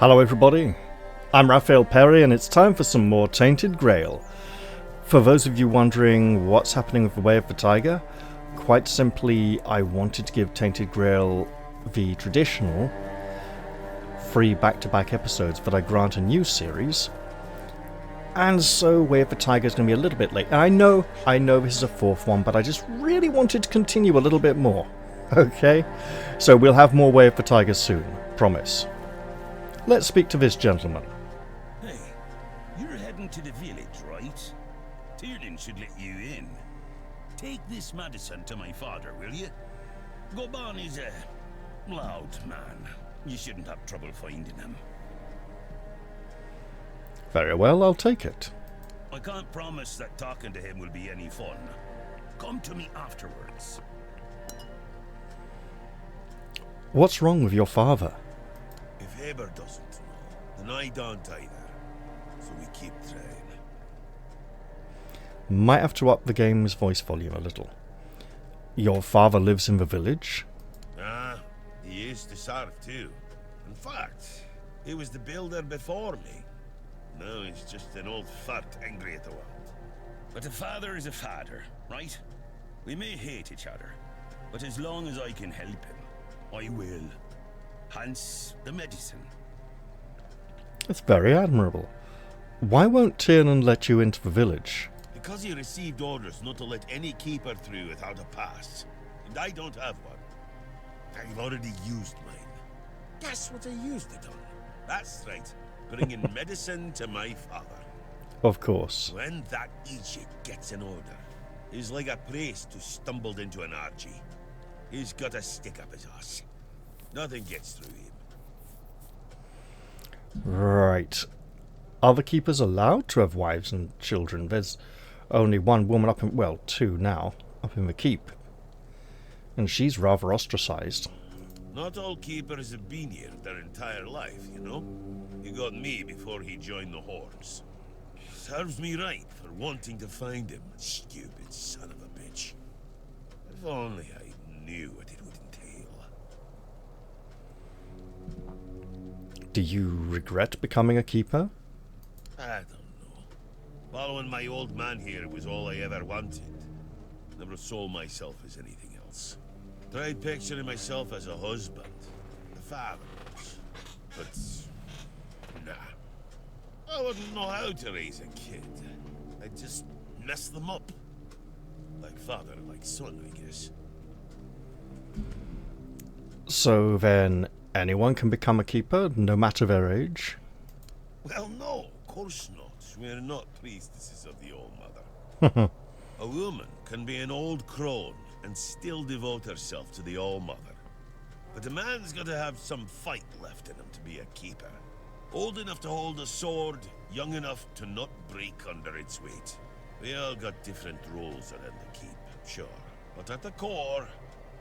Hello everybody, I'm Raphael Perry and it's time for some more Tainted Grail. For those of you wondering what's happening with The Way of the Tiger, quite simply I wanted to give Tainted Grail the traditional free back-to-back episodes that I grant a new series. And so Way of the Tiger is going to be a little bit late. And I know this is a fourth one, but I just really wanted to continue a little bit more. Okay? So we'll have more Way of the Tiger soon, promise. Let's speak to this gentleman. Hey, you're heading to the village, right? Tiernan should let you in. Take this medicine to my father, will you? Goban is a loud man. You shouldn't have trouble finding him. Very well, I'll take it. I can't promise that talking to him will be any fun. Come to me afterwards. What's wrong with your father? If Haber doesn't know, then I don't either. So we keep trying. Might have to up the game's voice volume a little. Your father lives in the village? Ah, he used to serve too. In fact, he was the builder before me. Now he's just an old fart angry at the world. But a father is a father, right? We may hate each other, but as long as I can help him, I will. Hence the medicine. That's very admirable. Why won't Tiernan let you into the village? Because he received orders not to let any keeper through without a pass. And I don't have one. I've already used mine. Guess what I used it on? That's right. Bringing medicine to my father. Of course. When that Egypt gets an order, he's like a priest who stumbled into an orgy. He's got a stick up his ass. Nothing gets through him. Right. Are the keepers allowed to have wives and children? There's only one woman up in, well, two now, up in the keep. And she's rather ostracized. Not all keepers have been here their entire life, you know? He got me before he joined the Horns. Serves me right for wanting to find him, stupid son of a bitch. If only I knew what it would entail. Do you regret becoming a keeper? I don't know. Following my old man here was all I ever wanted. Never saw myself as anything else. Tried picturing myself as a husband, a father, but nah. I wouldn't know how to raise a kid. I'd just mess them up. Like father, like son, I guess. So then, anyone can become a keeper, no matter their age? Well, no, of course not. We're not priestesses of the All-Mother. A woman can be an old crone and still devote herself to the All-Mother. But a man's got to have some fight left in him to be a keeper. Old enough to hold a sword, young enough to not break under its weight. We all got different roles around the keep, sure. But at the core,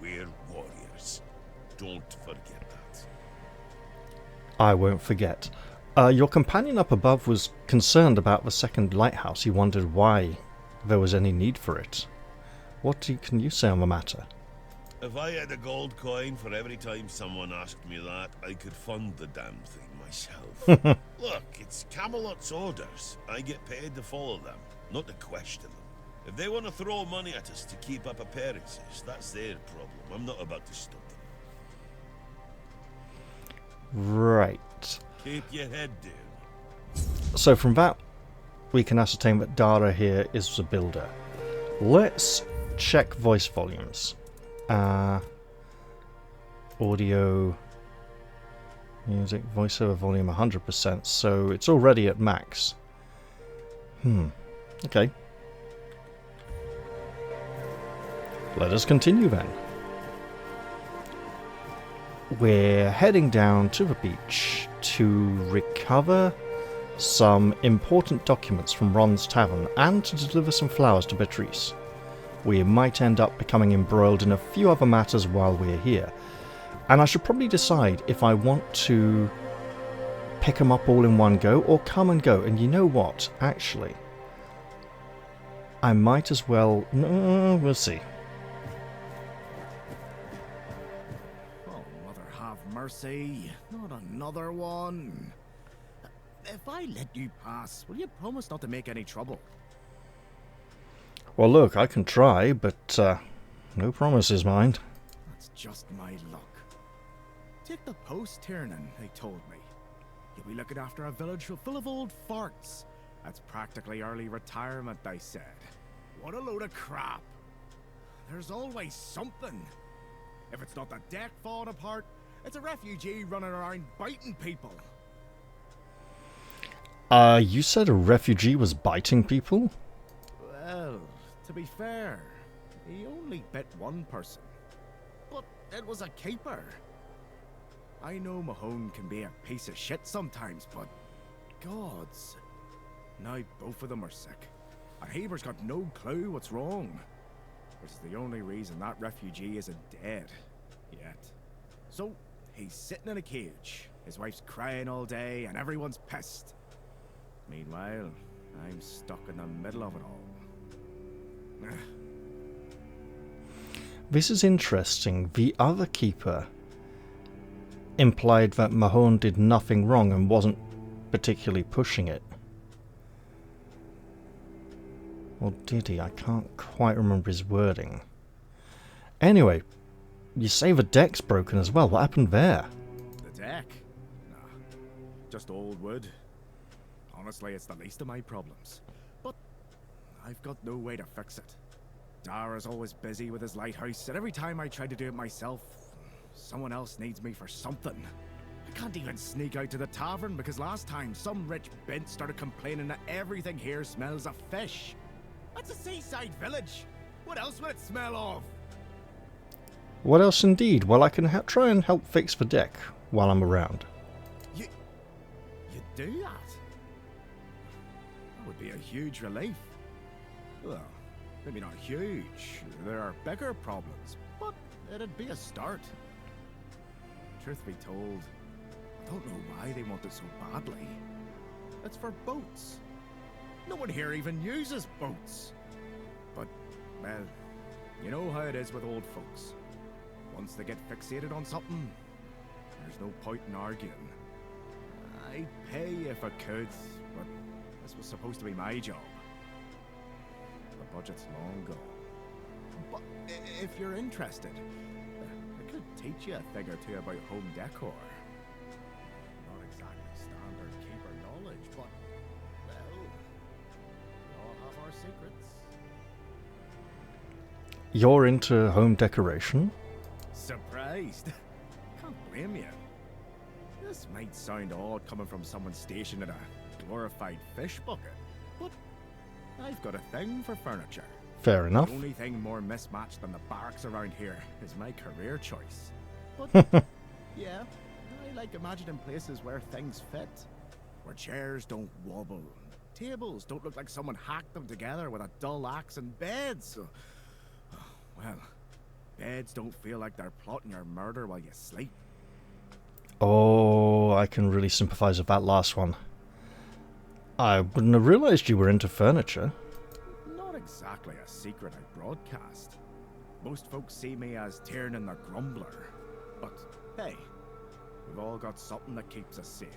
we're warriors. Don't forget that. I won't forget. Your companion up above was concerned about the second lighthouse. He wondered why there was any need for it. What can you say on the matter? If I had a gold coin for every time someone asked me that, I could fund the damn thing myself. Look, it's Camelot's orders. I get paid to follow them, not to question them. If they want to throw money at us to keep up appearances, that's their problem. I'm not about to stop them. Right. Keep your head down. So from that, we can ascertain that Dara here is the builder. Let's check voice volumes. Audio, music, voiceover volume 100%, so it's already at max. Okay. Let us continue then. We're heading down to the beach to recover some important documents from Ron's Tavern and to deliver some flowers to Betrys. We might end up becoming embroiled in a few other matters while we're here, and I should probably decide if I want to pick them up all in one go or come and go. And you know what, actually, I might as well... No, we'll see. mercy, not another one. If I let you pass, will you promise not to make any trouble? Well, look, I can try, but no promises, mind. That's just my luck. Take the post, Tiernan, they told me. You'll be looking after a village full of old farts. That's practically early retirement, they said. What a load of crap. There's always something. If it's not the deck falling apart, it's a refugee running around biting people. You said a refugee was biting people? Well, to be fair, he only bit one person. But it was a keeper. I know Mahone can be a piece of shit sometimes, but gods. Now both of them are sick. And Haber's got no clue what's wrong. Which is the only reason that refugee isn't dead. Yet. So, he's sitting in a cage. His wife's crying all day, and everyone's pissed. Meanwhile, I'm stuck in the middle of it all. This is interesting. The other keeper implied that Mahone did nothing wrong and wasn't particularly pushing it. Or did he? I can't quite remember his wording. Anyway, you say the deck's broken as well. What happened there? The deck? Nah, just old wood. Honestly, it's the least of my problems. But I've got no way to fix it. Dara's always busy with his lighthouse, and every time I try to do it myself, someone else needs me for something. I can't even sneak out to the tavern because last time some rich bint started complaining that everything here smells of fish. That's a seaside village. What else would it smell of? What else indeed? Well, I can try and help fix the deck while I'm around. You do that? That would be a huge relief. Well, maybe not huge. There are bigger problems, but it'd be a start. Truth be told, I don't know why they want it so badly. It's for boats. No one here even uses boats. But, well, you know how it is with old folks. Once they get fixated on something, there's no point in arguing. I'd pay if I could, but this was supposed to be my job. The budget's long gone. But if you're interested, I could teach you a thing or two about home decor. Not exactly standard keeper knowledge, but, well, we all have our secrets. You're into home decoration? Surprised? Can't blame you. This might sound odd coming from someone stationed in a glorified fish bucket, but I've got a thing for furniture. Fair enough. The only thing more mismatched than the barracks around here is my career choice. But, yeah, I like imagining places where things fit. Where chairs don't wobble. Tables don't look like someone hacked them together with a dull axe, and beds. Well, beds don't feel like they're plotting your murder while you sleep. Oh, I can really sympathize with that last one. I wouldn't have realized you were into furniture. Not exactly a secret I broadcast. Most folks see me as Tiernan the Grumbler. But, hey, we've all got something that keeps us sane,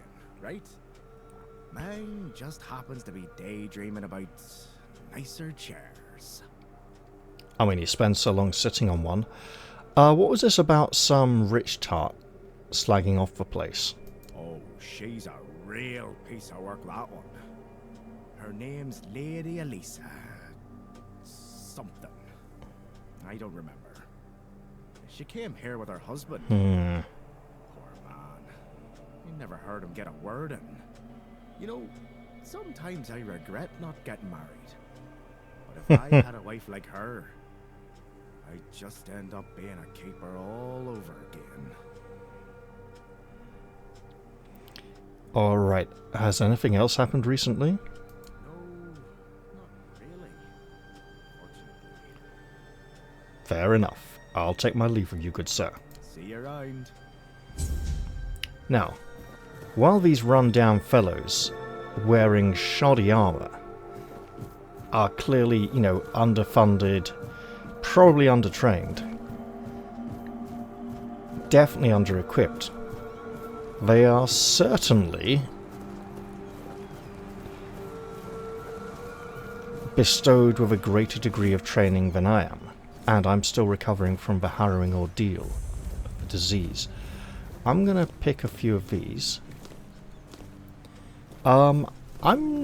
right? Mine just happens to be daydreaming about nicer chairs. I mean, you spend so long sitting on one. What was this about some rich tart slagging off the place? Oh, she's a real piece of work, that one. Her name's Lady Elisa. Something. I don't remember. She came here with her husband. Poor man. I never heard him get a word in. You know, sometimes I regret not getting married. But if I had a wife like her, I'd just end up being a keeper all over again. Alright, has anything else happened recently? No, not really. Fortunately. Fair enough. I'll take my leave of you, good sir. See you around. Now, while these run-down fellows wearing shoddy armor are clearly, underfunded, probably undertrained, definitely under-equipped, They are certainly bestowed with a greater degree of training than I am, and I'm still recovering from the harrowing ordeal of the disease. I'm going to pick a few of these. I'm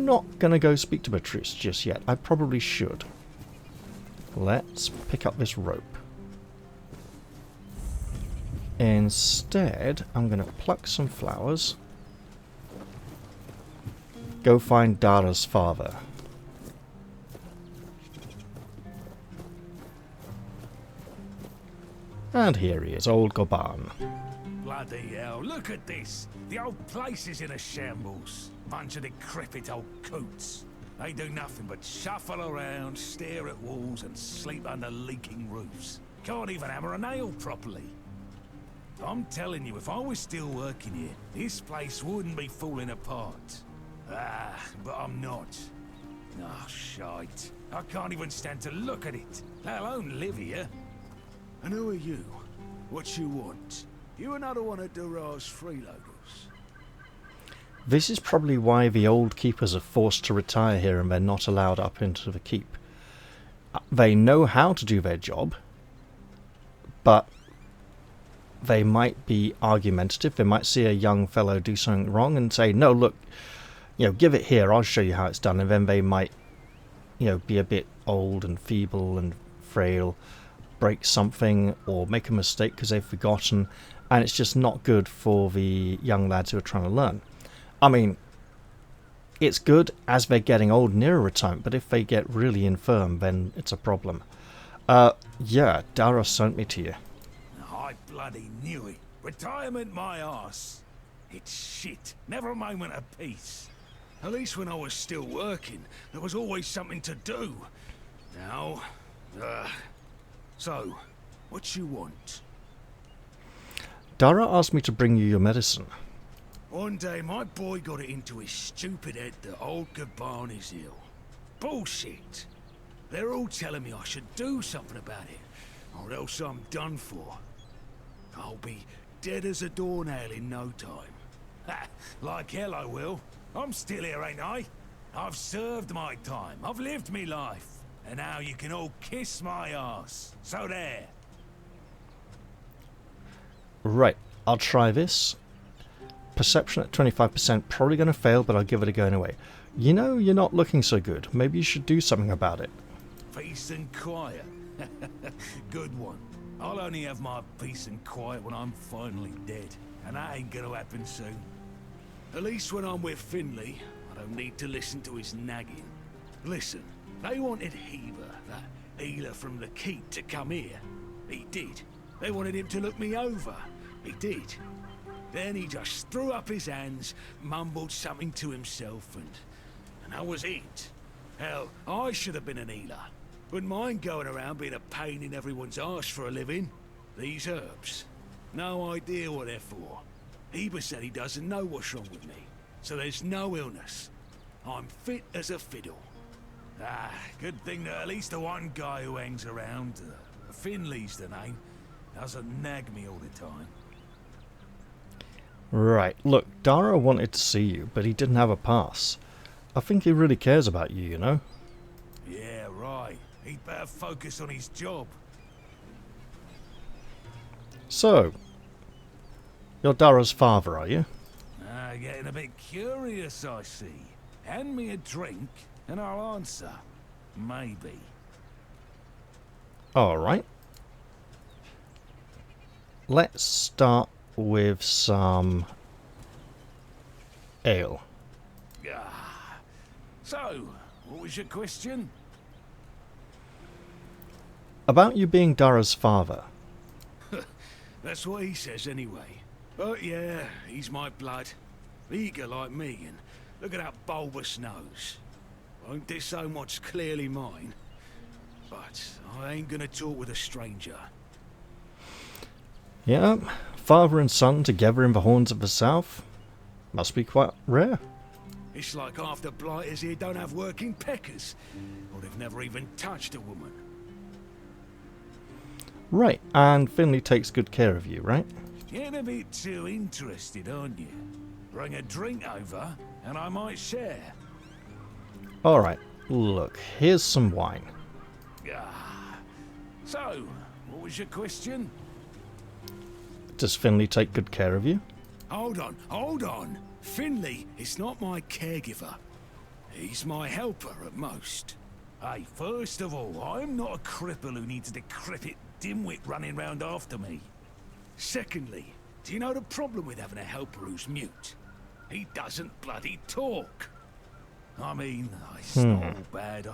not going to go speak to Betrys just yet. I probably should. Let's pick up this rope. Instead, I'm going to pluck some flowers. Go find Dara's father. And here he is, old Goban. Bloody hell, look at this! The old place is in a shambles. Bunch of decrepit old coots. They do nothing but shuffle around, stare at walls and sleep under leaking roofs. Can't even hammer a nail properly. I'm telling you, if I was still working here, this place wouldn't be falling apart. Ah, but I'm not. Oh, shite. I can't even stand to look at it, let alone live here. And who are you? What you want? You another one of Durar's freeloaders? This is probably why the old keepers are forced to retire here and they're not allowed up into the keep. They know how to do their job, but they might be argumentative. They might see a young fellow do something wrong and say, no, look, give it here, I'll show you how it's done. And then they might, be a bit old and feeble and frail, break something or make a mistake because they've forgotten, and it's just not good for the young lads who are trying to learn. I mean, it's good as they're getting old nearer retirement, but if they get really infirm, then it's a problem. Yeah, Dara sent me to you. I bloody knew it. Retirement my arse. It's shit. Never a moment of peace. At least when I was still working, there was always something to do. Now, so, what you want? Dara asked me to bring you your medicine. One day my boy got it into his stupid head that old Gaban is ill. Bullshit. They're all telling me I should do something about it, or else I'm done for. I'll be dead as a doornail in no time. Ha! Like hell I will. I'm still here, ain't I? I've served my time. I've lived me life. And now you can all kiss my arse. So there. Right, I'll try this. Perception at 25%, probably going to fail, but I'll give it a go anyway. You're not looking so good. Maybe you should do something about it. Peace and quiet. Good one. I'll only have my peace and quiet when I'm finally dead. And that ain't gonna happen soon. At least when I'm with Finley, I don't need to listen to his nagging. Listen, they wanted Heber, that healer from the keep, to come here. He did. They wanted him to look me over. He did. Then he just threw up his hands, mumbled something to himself, and that was it. Hell, I should have been an healer. Wouldn't mind going around being a pain in everyone's arse for a living. These herbs, no idea what they're for. Heber said he doesn't know what's wrong with me, so there's no illness. I'm fit as a fiddle. Ah, good thing that at least the one guy who hangs around, Finley's the name, doesn't nag me all the time. Right, look, Dara wanted to see you, but he didn't have a pass. I think he really cares about you, Yeah, right. He'd better focus on his job. So, you're Dara's father, are you? Getting a bit curious, I see. Hand me a drink, and I'll answer. Maybe. Alright. Let's start with some ale. So, what was your question? About you being Dara's father. That's what he says anyway. But yeah, he's my blood. Eager like me, and look at that bulbous nose. Won't disown what's clearly mine. But I ain't gonna talk with a stranger. Yeah, father and son together in the horns of the south. Must be quite rare. It's like half the blighters here don't have working peckers, or they've never even touched a woman. Right, and Finley takes good care of you, right? Getting a bit too interested, aren't you? Bring a drink over, and I might share. Alright, look, here's some wine. So, what was your question? Does Finley take good care of you? Hold on. Finley is not my caregiver. He's my helper at most. Hey, first of all, I'm not a cripple who needs a decrepit dimwit running round after me. Secondly, do you know the problem with having a helper who's mute? He doesn't bloody talk. I mean, it's not all bad.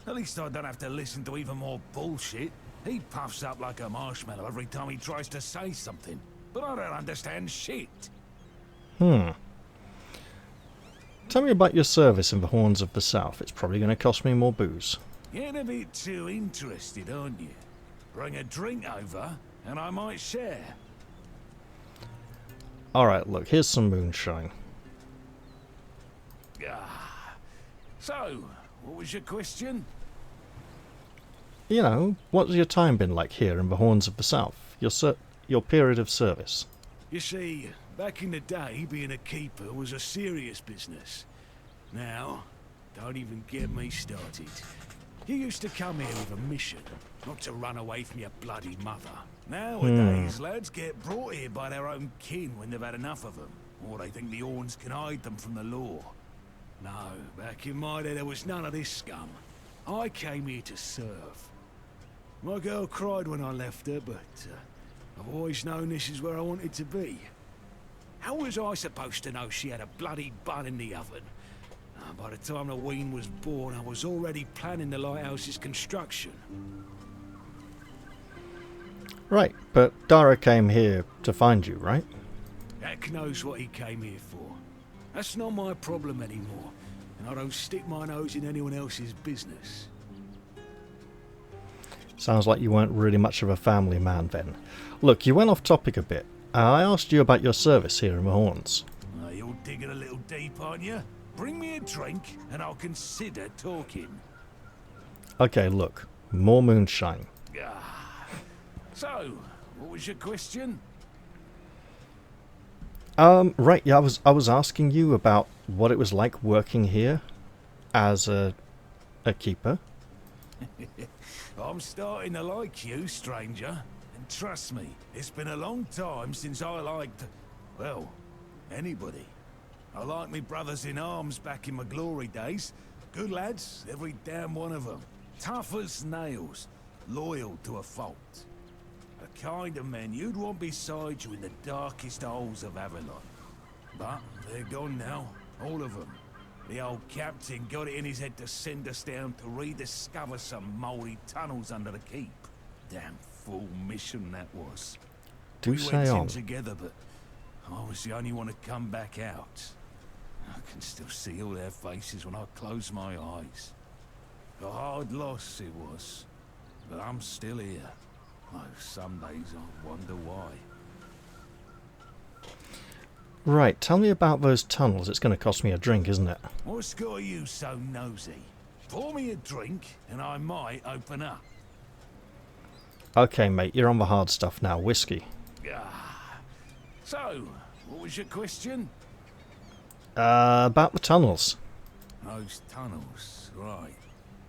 At least I don't have to listen to even more bullshit. He puffs up like a marshmallow every time he tries to say something. But I don't understand shit. Tell me about your service in the Horns of the South. It's probably going to cost me more booze. Getting a bit too interested, aren't you? Bring a drink over, and I might share. Alright, look, here's some moonshine. So, what was your question? You know, what's your time been like here in the Horns of the South? Your period of service. You see, back in the day, being a keeper was a serious business. Now, don't even get me started. You used to come here with a mission, not to run away from your bloody mother. Nowadays, lads get brought here by their own kin when they've had enough of them, or they think the Orns can hide them from the law. No, back in my day there was none of this scum. I came here to serve. My girl cried when I left her, but I've always known this is where I wanted to be. How was I supposed to know she had a bloody bun in the oven? By the time the wean was born, I was already planning the lighthouse's construction. Right, but Dara came here to find you, right? Heck knows what he came here for. That's not my problem anymore, and I don't stick my nose in anyone else's business. Sounds like you weren't really much of a family man then. Look, you went off topic a bit. I asked you about your service here in the Horns. You're digging a little deep, aren't you? Bring me a drink, and I'll consider talking. Okay, look, more moonshine. So, what was your question? Right, yeah, I was asking you about what it was like working here as a keeper. I'm starting to like you, stranger. And trust me, it's been a long time since I liked, well, anybody. I liked me brothers in arms back in my glory days. Good lads, every damn one of them. Tough as nails, loyal to a fault. The kind of men you'd want beside you in the darkest holes of Avalon. But they're gone now, all of them. The old captain got it in his head to send us down to rediscover some mouldy tunnels under the keep. Damn fool mission that was. Do say on. We went in together, but I was the only one to come back out. I can still see all their faces when I close my eyes. A hard loss it was, but I'm still here. Oh, some days I wonder why. Right, tell me about those tunnels. It's going to cost me a drink, isn't it? What's got you so nosy? Pour me a drink, and I might open up. Okay, mate, you're on the hard stuff now. Whiskey. So, what was your question? About the tunnels. Those tunnels, right.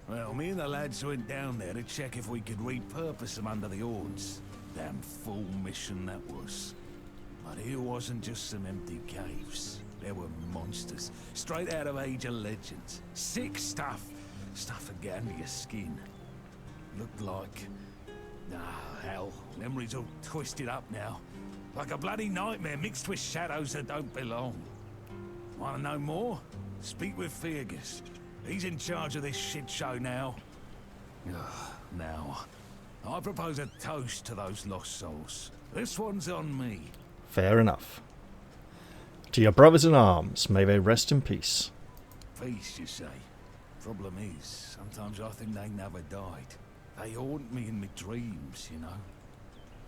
Well, me and the lads went down there to check if we could repurpose them under the Orns. Damn fool mission that was. But here wasn't just some empty caves. There were monsters, straight out of Age of Legends. Sick stuff. Stuff that get under your skin. Looked like... hell. Memories all twisted up now. Like a bloody nightmare mixed with shadows that don't belong. Want to know more? Speak with Fergus. He's in charge of this shit show now. Now, I propose a toast to those lost souls. This one's on me. Fair enough. To your brothers in arms, may they rest in peace. Peace, you say? Problem is, sometimes I think they never died. They haunt me in my dreams, you know?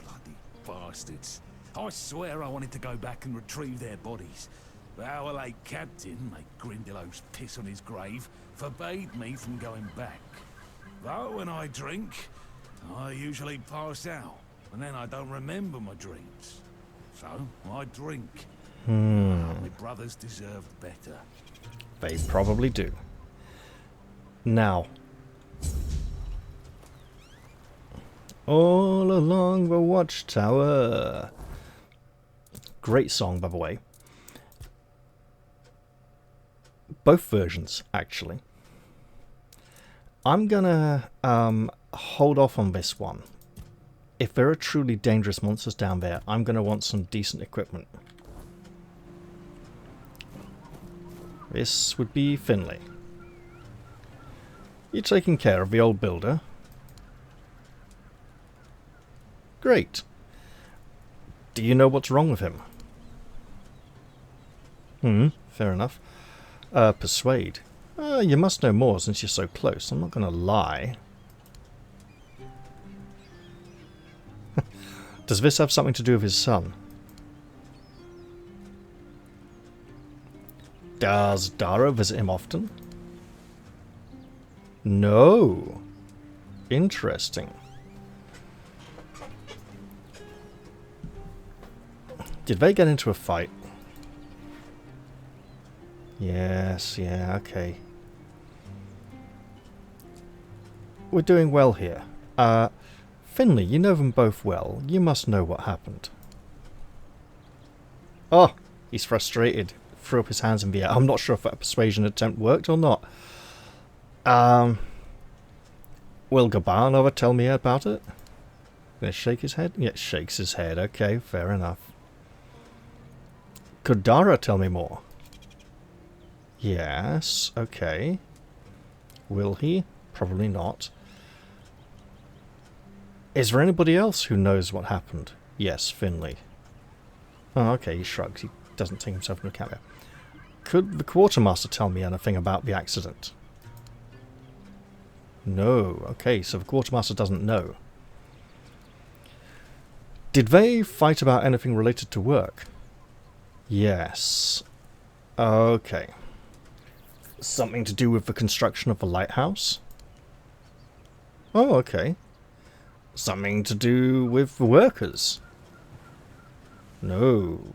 Bloody bastards. I swear I wanted to go back and retrieve their bodies. But our late captain, like Grindelows piss on his grave, forbade me from going back. But when I drink, I usually pass out, and then I don't remember my dreams. So I drink. My brothers deserved better. They probably do. Now, all along the watchtower. Great song, by the way. Both versions, actually. I'm gonna hold off on this one. If there are truly dangerous monsters down there, I'm gonna want some decent equipment. This would be Finley. You're taking care of the old builder. Great. Do you know what's wrong with him? Fair enough. Persuade. You must know more since you're so close. I'm not going to lie. Does this have something to do with his son? Does Dara visit him often? No. Interesting. Did they get into a fight? Yes, yeah, okay. We're doing well here. Finley, you know them both well. You must know what happened. Oh, he's frustrated. Threw up his hands in the air. I'm not sure if that persuasion attempt worked or not. Will Gabanova tell me about it? Gonna shake his head? Yeah, shakes his head. Okay, fair enough. Could Dara tell me more? Yes, okay. Will he? Probably not. Is there anybody else who knows what happened? Yes, Finley. Oh, okay, he shrugs. He doesn't take himself into account there. Could the quartermaster tell me anything about the accident? No. Okay, so the quartermaster doesn't know. Did they fight about anything related to work? Yes. Okay. Something to do with the construction of the lighthouse? Oh, okay. Something to do with the workers? No.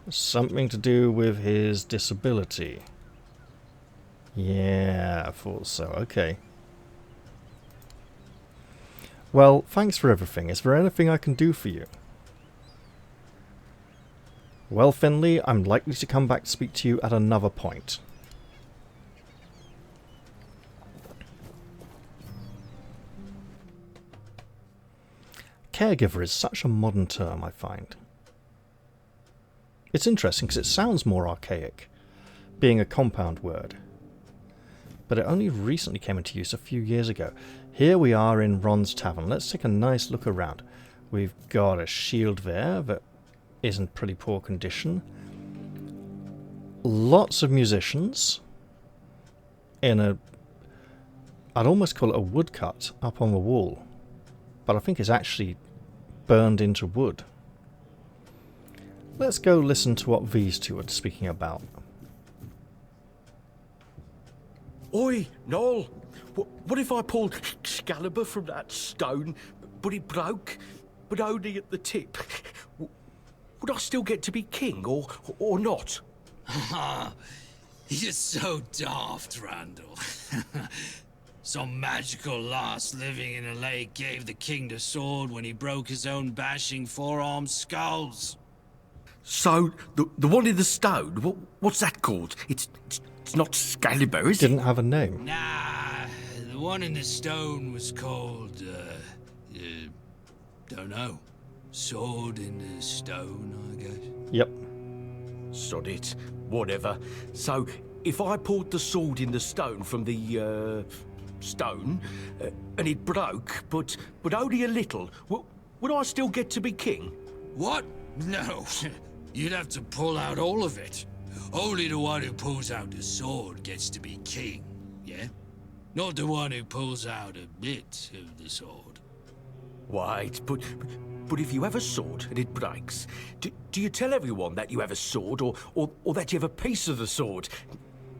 Something to do with his disability? Yeah, I thought so. Okay. Well, thanks for everything. Is there anything I can do for you? Well, Finley, I'm likely to come back to speak to you at another point. Caregiver is such a modern term, I find. It's interesting because it sounds more archaic, being a compound word. But it only recently came into use a few years ago. Here we are in Ron's Tavern. Let's take a nice look around. We've got a shield there that is in pretty poor condition. Lots of musicians in a... I'd almost call it a woodcut up on the wall. But I think it's actually burned into wood. Let's go listen to what these two are speaking about. Oi, Noel! What if I pulled Excalibur from that stone, but it broke, but only at the tip? Would I still get to be king, or not? You're so daft, Randall. Some magical lass living in a lake gave the king the sword when he broke his own bashing four-armed skulls. So, the one in the stone, what's that called? It's not Excalibur, is it? Didn't have a name. Nah, the one in the stone was called, don't know. Sword in the stone, I guess. Yep. Sod it. Whatever. So, if I pulled the sword in the stone from the, stone, and it broke, but only a little, would I still get to be king? What? No. You'd have to pull out all of it. Only the one who pulls out the sword gets to be king, yeah? Not the one who pulls out a bit of the sword. Wait, but if you have a sword and it breaks, do you tell everyone that you have a sword, or that you have a piece of the sword?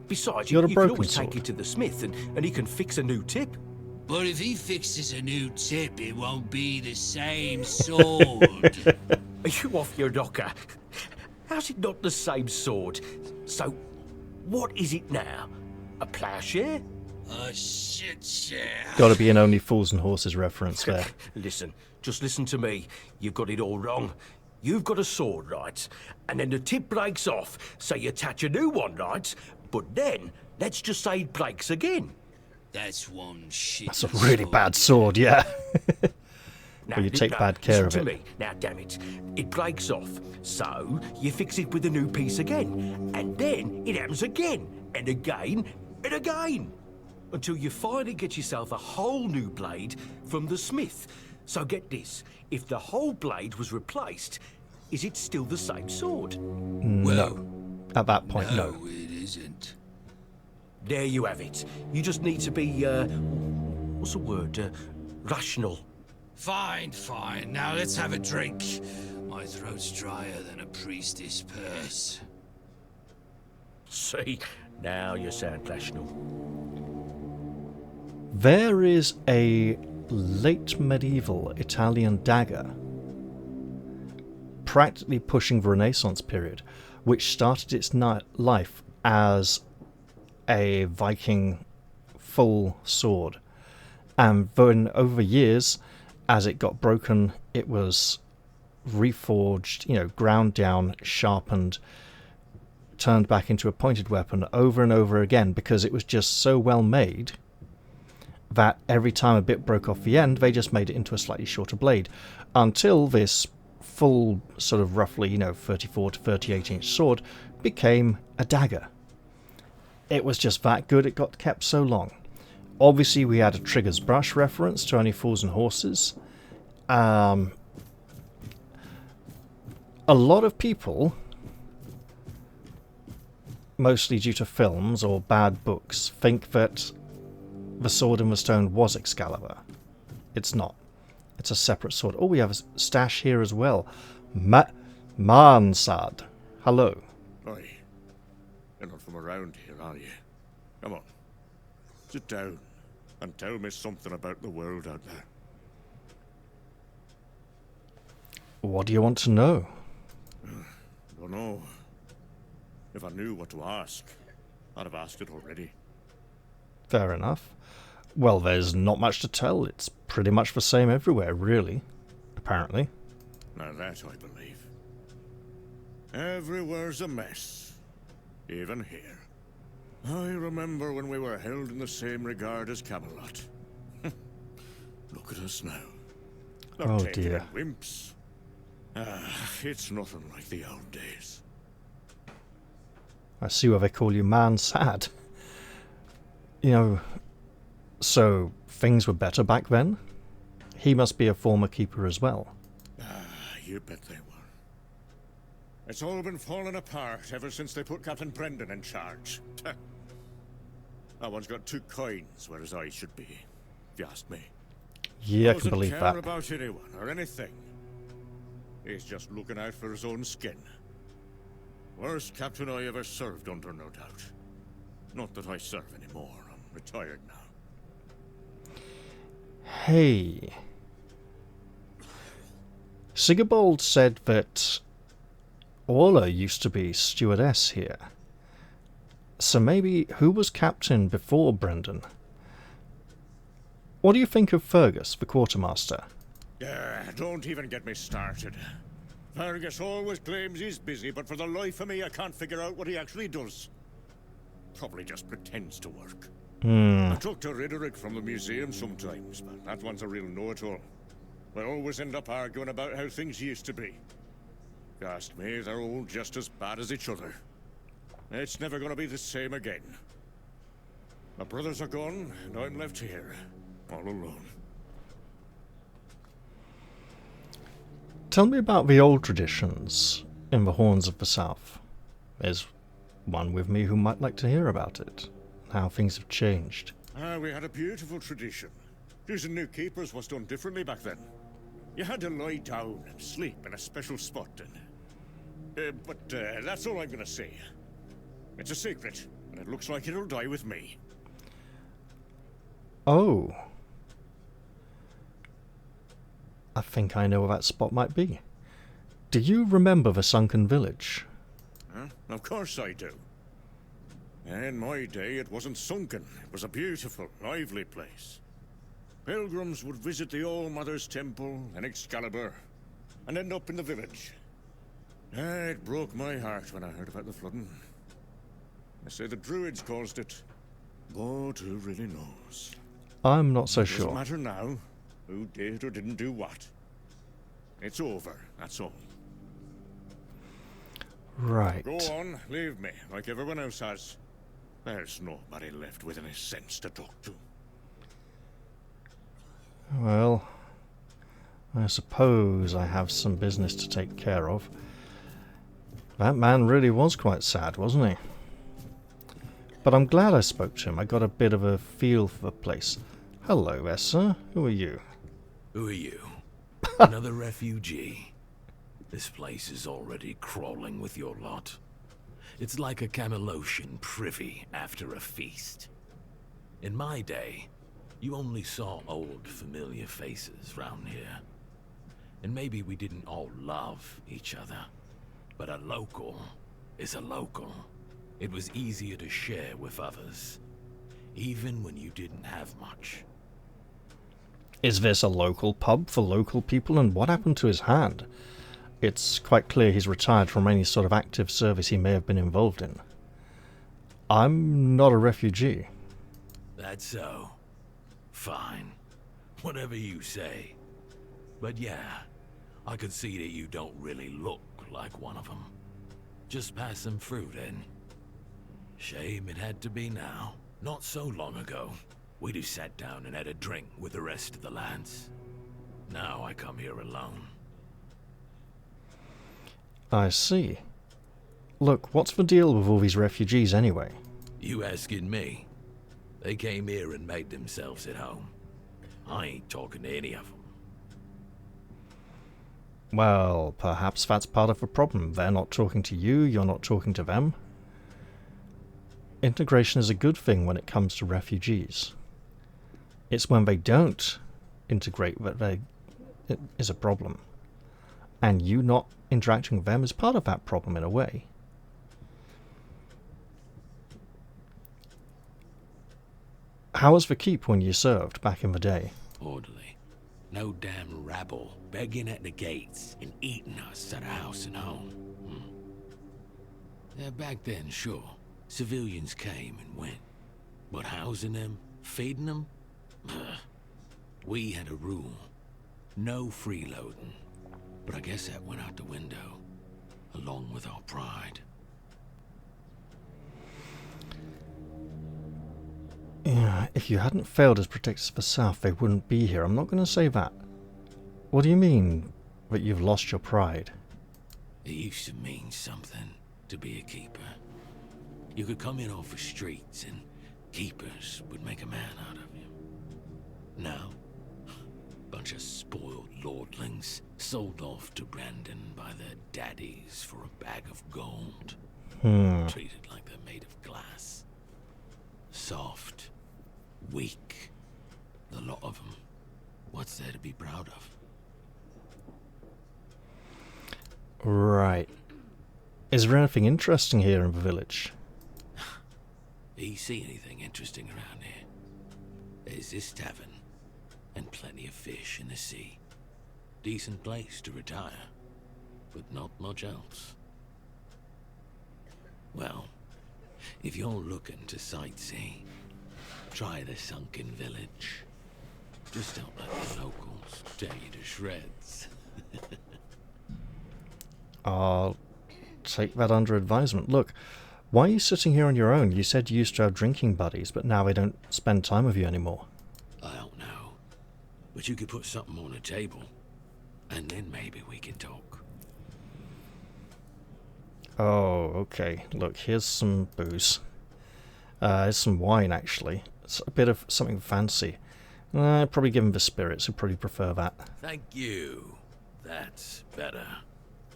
Besides, you can always take it to the smith and he can fix a new tip. But if he fixes a new tip, it won't be the same sword. Are you off your knocker? How's it not the same sword? So, what is it now? A ploughshare? A shit share. Gotta be an Only Fools and Horses reference there. Listen, just listen to me. You've got it all wrong. You've got a sword, right? And then the tip breaks off, so you attach a new one, right? But then, let's just say it breaks again. That's one shit. That's a really bad sword, yeah. Now, Well, you take bad care of listen it. to me. Now, damn it. It breaks off, so you fix it with a new piece again. And then it happens again, and again, and again. Until you finally get yourself a whole new blade from the smith. So get this. If the whole blade was replaced, is it still the same sword? No. At that point, no. No, it isn't. There you have it. You just need to be, what's the word? Rational. Fine, fine. Now let's have a drink. My throat's drier than a priestess purse. See, now you sound rational. There is a late medieval Italian dagger practically pushing the Renaissance period, which started its life as a Viking full sword. And then over years, as it got broken, it was reforged, ground down, sharpened, turned back into a pointed weapon over and over again, because it was just so well made that every time a bit broke off the end, they just made it into a slightly shorter blade, until this full sort of roughly 34 to 38 inch sword became a dagger. It was just that good, it got kept so long. Obviously we had a Trigger's Brush reference to Only Fools and Horses. A lot of people, mostly due to films or bad books, think that the Sword in the Stone was Excalibur. It's not. It's a separate sword. Oh, we have a stash here as well. Mansad. Hello. Oi. You're not from around here, are you? Come on. Sit down and tell me something about the world out there. What do you want to know? Don't know. If I knew what to ask, I'd have asked it already. Fair enough. Well, there's not much to tell. It's pretty much the same everywhere, really. Apparently. Now that I believe. Everywhere's a mess. Even here. I remember when we were held in the same regard as Camelot. Look at us now. They're Oh taken dear. in wimps. It's nothing like the old days. I see why they call you Man Sad. So things were better back then? He must be a former keeper as well. You bet they were. It's all been falling apart ever since they put Captain Brendan in charge. That one's got two coins where his eyes should be, if you ask me. Yeah, I can believe Doesn't care that. about anyone or anything. He's just looking out for his own skin. Worst captain I ever served under, no doubt. Not that I serve anymore. I'm retired now. Hey. Sigurbold said that Orla used to be stewardess here. So maybe who was captain before Brendan? What do you think of Fergus, the quartermaster? Don't even get me started. Fergus always claims he's busy, but for the life of me, I can't figure out what he actually does. Probably just pretends to work. I talk to Riderick from the museum sometimes, but that one's a real know-it-all. We always end up arguing about how things used to be. If you ask me, they're all just as bad as each other. It's never going to be the same again. My brothers are gone, and I'm left here, all alone. Tell me about the old traditions in the Horns of the South. There's one with me who might like to hear about it. How things have changed. We had a beautiful tradition. Choosing new keepers was done differently back then. You had to lie down and sleep in a special spot. But that's all I'm going to say. It's a secret, and it looks like it'll die with me. Oh. I think I know where that spot might be. Do you remember the sunken village? Huh? Of course I do. In my day, it wasn't sunken. It was a beautiful, lively place. Pilgrims would visit the All-Mother's Temple and Excalibur, and end up in the village. It broke my heart when I heard about the flooding. They say the Druids caused it. God, who really knows? I'm not so It sure. doesn't matter now who did or didn't do what. It's over, that's all. Right. Go on, leave me, like everyone else has. There's nobody left with any sense to talk to. Well, I suppose I have some business to take care of. That man really was quite sad, wasn't he? But I'm glad I spoke to him. I got a bit of a feel for the place. Hello there, sir. Who are you? Who are you? Another refugee? This place is already crawling with your lot. It's like a Camelocian privy after a feast. In my day, you only saw old, familiar faces round here. And maybe we didn't all love each other. But a local is a local. It was easier to share with others, even when you didn't have much. Is this a local pub for local people, and what happened to his hand? It's quite clear he's retired from any sort of active service he may have been involved in. I'm not a refugee. That's so. Fine. Whatever you say. But yeah, I could see that you don't really look like one of them. Just pass them through then. Shame it had to be now. Not so long ago, we'd have sat down and had a drink with the rest of the lads. Now I come here alone. I see. Look, what's the deal with all these refugees anyway? You asking me? They came here and made themselves at home. I ain't talking to any of them. Well, perhaps that's part of the problem. They're not talking to you, you're not talking to them. Integration is a good thing when it comes to refugees. It's when they don't integrate that it is a problem. And you not interacting with them is part of that problem in a way. How was the keep when you served back in the day? Orderly. No damn rabble begging at the gates and eating us at a house and home. Yeah, back then, sure. Civilians came and went. But housing them, feeding them? We had a rule. No freeloading. But I guess that went out the window, along with our pride. Yeah, if you hadn't failed as protectors of the South, they wouldn't be here. I'm not going to say that. What do you mean, that you've lost your pride? It used to mean something to be a keeper. You could come in off the streets and keepers would make a man out of you. Now, bunch of spoiled lordlings sold off to Brandon by their daddies for a bag of gold. Treated like they're made of glass. Soft, weak, the lot of them. What's there to be proud of? Right. Is there anything interesting here in the village? Do you see anything interesting around here? There's this tavern, and plenty of fish in the sea. Decent place to retire, but not much else. Well, if you're looking to sightsee, try the sunken village. Just don't let the locals tear you to shreds. I'll take that under advisement. Look, why are you sitting here on your own? You said you used to have drinking buddies, but now they don't spend time with you anymore. I don't know, but you could put something on the table, and then maybe we can talk. Oh, okay. Look, here's some booze. Here's some wine, actually. It's a bit of something fancy. I'd probably give him the spirits. He'd probably prefer that. Thank you. That's better.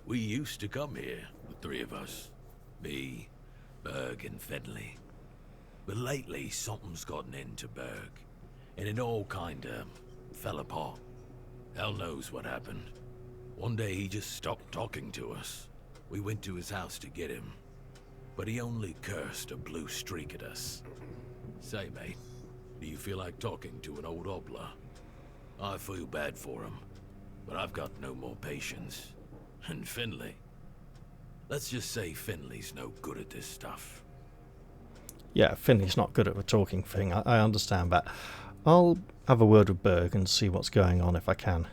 We used to come here, the three of us. Me, Berg, and Fedley. But lately, something's gotten into Berg, and it all kinda fell apart. Hell knows what happened. One day he just stopped talking to us. We went to his house to get him, but he only cursed a blue streak at us. Say, mate, do you feel like talking to an old obla? I feel bad for him, but I've got no more patience. And Finley. Let's just say Finley's no good at this stuff. Yeah, Finley's not good at the talking thing. I understand that. I'll have a word with Berg and see what's going on if I can.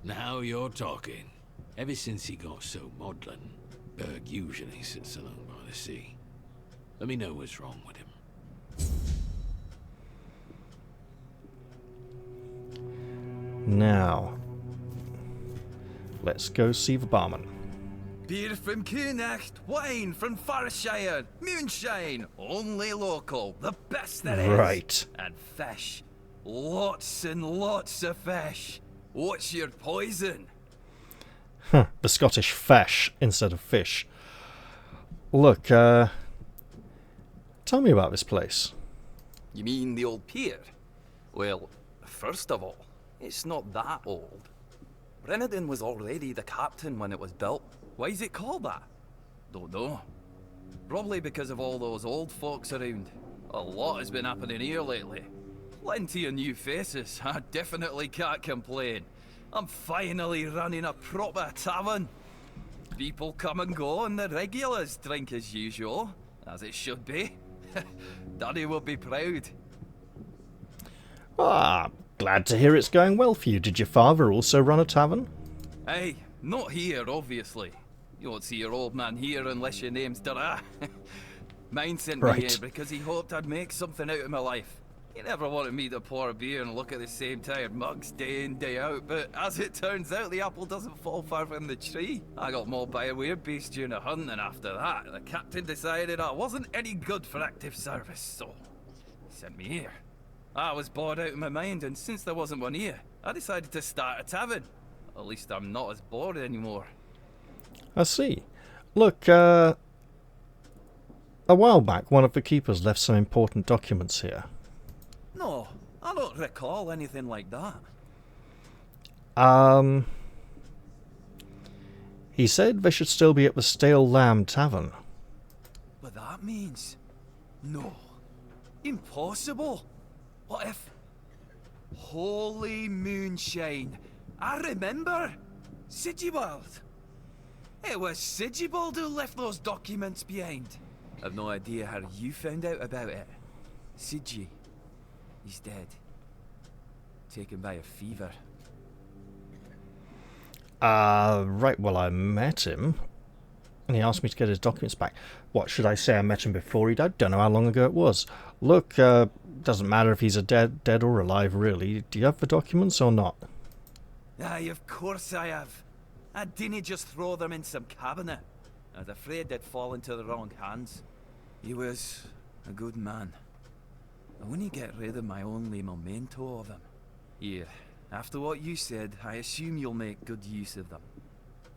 Now you're talking. Ever since he got so maudlin, Berg usually sits alone by the sea. Let me know what's wrong with him. Now, let's go see the barman. Beer from Kunacht, wine from Farshire, moonshine, only local, the best there is. Right. And fish, lots and lots of fish. What's your poison? Huh, the Scottish fesh instead of fish. Look, tell me about this place. You mean the old pier? Well, first of all, it's not that old. Brennan was already the captain when it was built. Why is it called that? Don't know. Probably because of all those old folks around. A lot has been happening here lately. Plenty of new faces. I definitely can't complain. I'm finally running a proper tavern. People come and go and the regulars drink as usual. As it should be. Daddy will be proud. Ah, glad to hear it's going well for you. Did your father also run a tavern? Hey, not here, obviously. You won't see your old man here unless your name's Dara. Mine sent me here because he hoped I'd make something out of my life. He never wanted me to pour a beer and look at the same tired mugs day in, day out, but as it turns out, the apple doesn't fall far from the tree. I got mauled by a weird beast during a hunt, and after that, the captain decided I wasn't any good for active service, so he sent me here. I was bored out of my mind, and since there wasn't one here, I decided to start a tavern. At least I'm not as bored anymore. I see. Look, a while back, one of the keepers left some important documents here. No, I don't recall anything like that. He said they should still be at the Stale Lamb Tavern. But that means... No. Impossible. What if... Holy moonshine. I remember. Sigibald. It was Sigibald who left those documents behind. I've no idea how you found out about it. Sigi. He's dead. Taken by a fever. Right, well, I met him. And he asked me to get his documents back. What, should I say I met him before he died? Don't know how long ago it was. Look, doesn't matter if he's dead or alive, really. Do you have the documents or not? Aye, of course I have. I didn't just throw them in some cabinet. I was afraid they'd fall into the wrong hands. He was a good man. I wouldn't get rid of my only memento of him. Here, after what you said, I assume you'll make good use of them.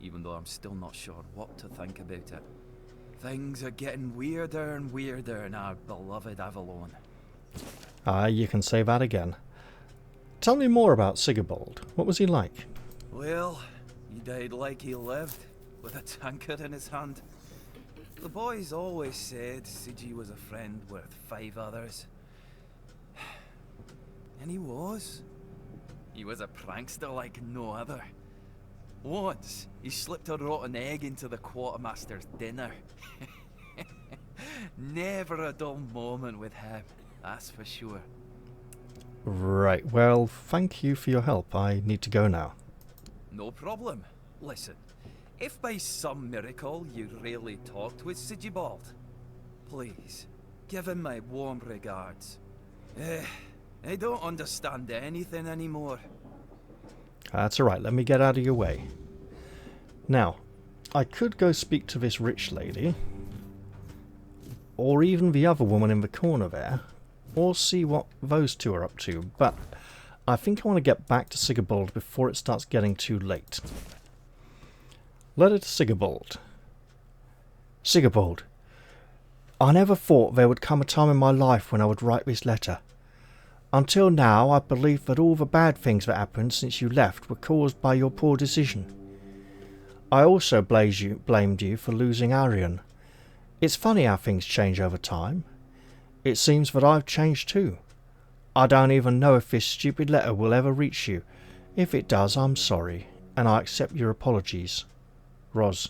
Even though I'm still not sure what to think about it. Things are getting weirder and weirder in our beloved Avalon. You can say that again. Tell me more about Sigibald. What was he like? Well, he died like he lived, with a tankard in his hand. The boys always said Sigi was a friend worth 5 others. And he was. He was a prankster like no other. Once, he slipped a rotten egg into the quartermaster's dinner. Never a dull moment with him, that's for sure. Right, well, thank you for your help. I need to go now. No problem. Listen, if by some miracle you really talked with Sigibald, please, give him my warm regards. I don't understand anything anymore. That's alright, let me get out of your way. Now, I could go speak to this rich lady, or even the other woman in the corner there, or see what those two are up to, but I think I want to get back to Sigibald before it starts getting too late. Letter to Sigibald. Sigibald, I never thought there would come a time in my life when I would write this letter. Until now, I believed that all the bad things that happened since you left were caused by your poor decision. I also blamed you for losing Arian. It's funny how things change over time. It seems that I've changed too. I don't even know if this stupid letter will ever reach you. If it does, I'm sorry, and I accept your apologies. Roz.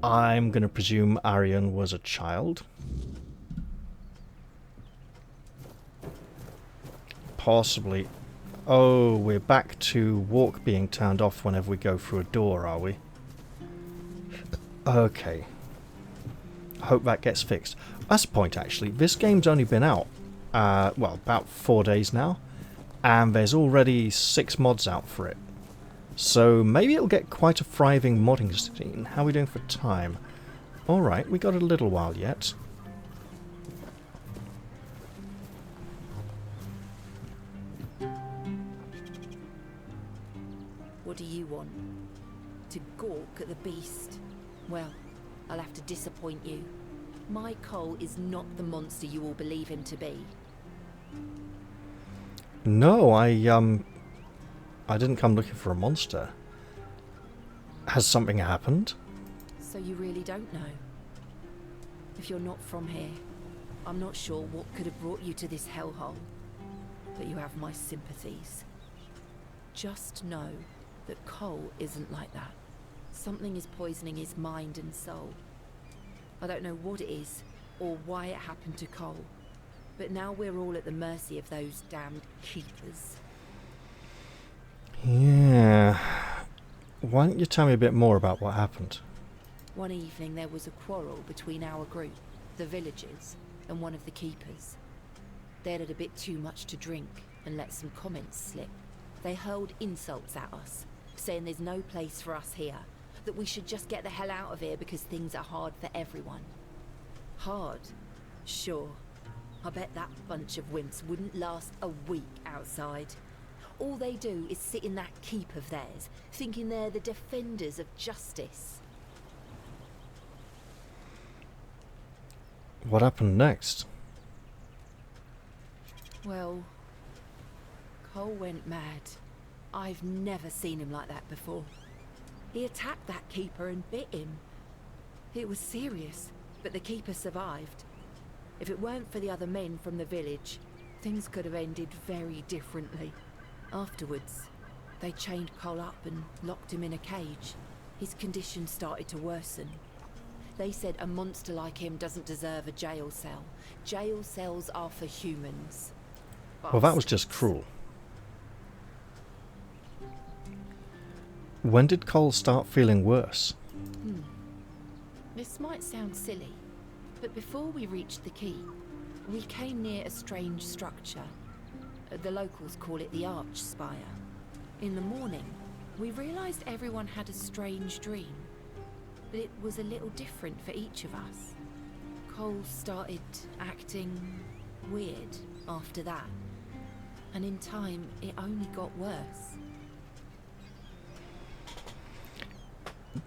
I'm going to presume Arian was a child. Possibly. Oh, we're back to walk being turned off whenever we go through a door, are we? Okay. I hope that gets fixed. That's the point, actually. This game's only been out, well, about 4 days now. And there's already 6 mods out for it. So maybe it'll get quite a thriving modding scene. How are we doing for time? Alright, we got a little while yet. What do you want? To gawk at the beast? Well, I'll have to disappoint you. My Col is not the monster you all believe him to be. No, I didn't come looking for a monster. Has something happened? So you really don't know? If you're not from here, I'm not sure what could have brought you to this hellhole. But you have my sympathies. Just know that Col isn't like that. Something is poisoning his mind and soul. I don't know what it is, or why it happened to Col. But now we're all at the mercy of those damned keepers. Yeah. Why don't you tell me a bit more about what happened? One evening there was a quarrel between our group, the villagers, and one of the keepers. They'd had a bit too much to drink and let some comments slip. They hurled insults at us, saying there's no place for us here, that we should just get the hell out of here because things are hard for everyone. Hard? Sure. I bet that bunch of wimps wouldn't last a week outside. All they do is sit in that keep of theirs, thinking they're the defenders of justice. What happened next? Well, Col went mad. I've never seen him like that before. He attacked that keeper and bit him. It was serious, but the keeper survived. If it weren't for the other men from the village, things could have ended very differently. Afterwards, they chained Col up and locked him in a cage. His condition started to worsen. They said a monster like him doesn't deserve a jail cell. Jail cells are for humans. Well, that was just cruel. When did Col start feeling worse? This might sound silly, but before we reached the keep, we came near a strange structure. The locals call it the Arch Spire. In the morning, we realised everyone had a strange dream, but it was a little different for each of us. Col started acting weird after that, and in time, it only got worse.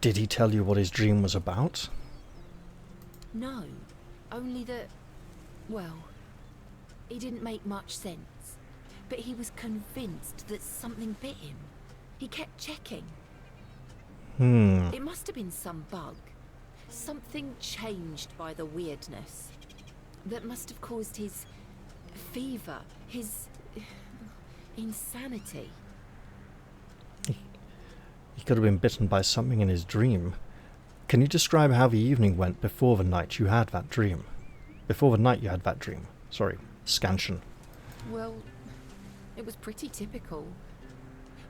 Did he tell you what his dream was about? No, only that, well, it didn't make much sense. But he was convinced that something bit him. He kept checking. It must have been some bug. Something changed by the weirdness. That must have caused his fever, his insanity. He could have been bitten by something in his dream. Can you describe how the evening went before the night you had that dream? Sorry, scansion. Well, it was pretty typical.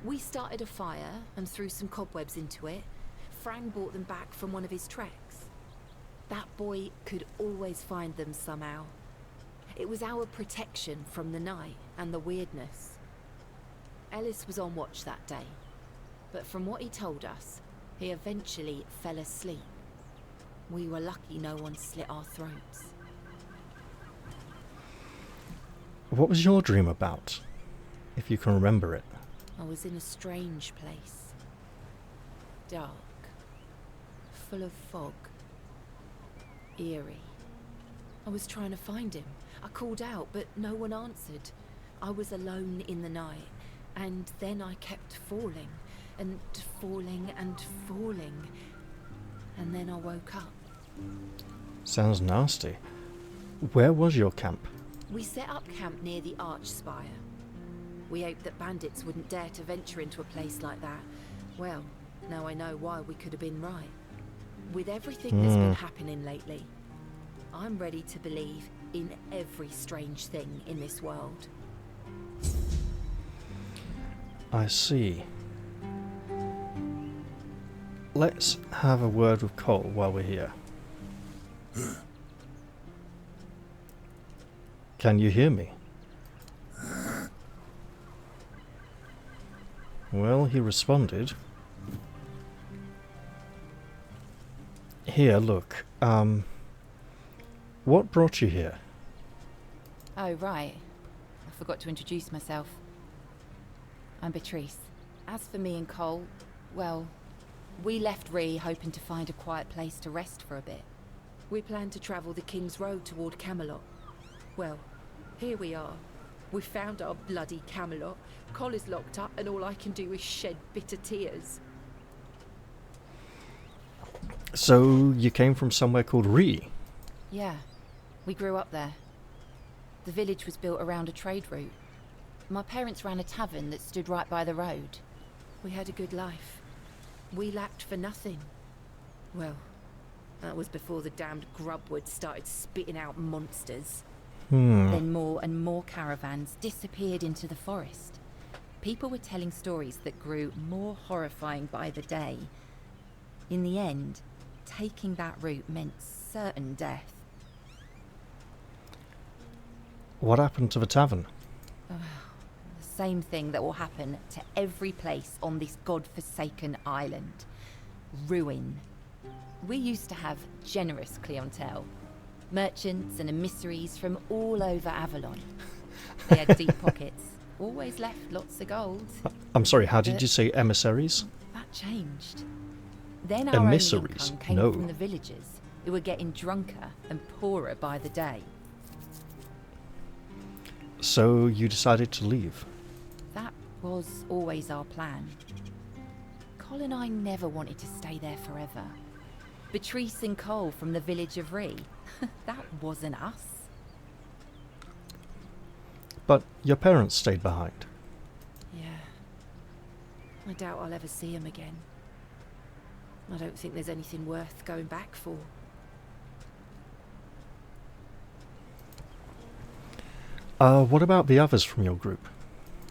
We started a fire and threw some cobwebs into it. Frank brought them back from one of his treks. That boy could always find them somehow. It was our protection from the night and the weirdness. Ellis was on watch that day, but from what he told us, he eventually fell asleep. We were lucky no one slit our throats. What was your dream about, if you can remember it? I was in a strange place. Dark. Full of fog. Eerie. I was trying to find him. I called out, but no one answered. I was alone in the night, And then I kept falling, and falling, and falling. And then I woke up. Sounds nasty. Where was your camp? We set up camp near the arch spire. We hoped that bandits wouldn't dare to venture into a place like that. Well, now I know why we could have been right. With everything that's been happening lately, I'm ready to believe in every strange thing in this world. I see. Let's have a word with Col while we're here. Can you hear me? Well, he responded. Here, look. What brought you here? Oh, right. I forgot to introduce myself. I'm Betrys. As for me and Col, well, we left Ree hoping to find a quiet place to rest for a bit. We planned to travel the King's Road toward Camelot. Well, here we are. We found our bloody Camelot. Col is locked up and all I can do is shed bitter tears. So, you came from somewhere called Ree? Yeah, we grew up there. The village was built around a trade route. My parents ran a tavern that stood right by the road. We had a good life. We lacked for nothing. Well, that was before the damned grubwood started spitting out monsters. Then more and more caravans disappeared into the forest. People were telling stories that grew more horrifying by the day. In the end, taking that route meant certain death. What happened to the tavern? The same thing that will happen to every place on this godforsaken island. Ruin. We used to have generous clientele. Merchants and emissaries from all over Avalon. They had deep pockets, always left lots of gold. I'm sorry, how did you say emissaries? That changed. Then our only Emissaries? income came No. from the villagers, who were getting drunker and poorer by the day. So you decided to leave? That was always our plan. Col and I never wanted to stay there forever. Betrys and Col from the village of Ree. That wasn't us. But your parents stayed behind? Yeah. I doubt I'll ever see him again. I don't think there's anything worth going back for. What about the others from your group?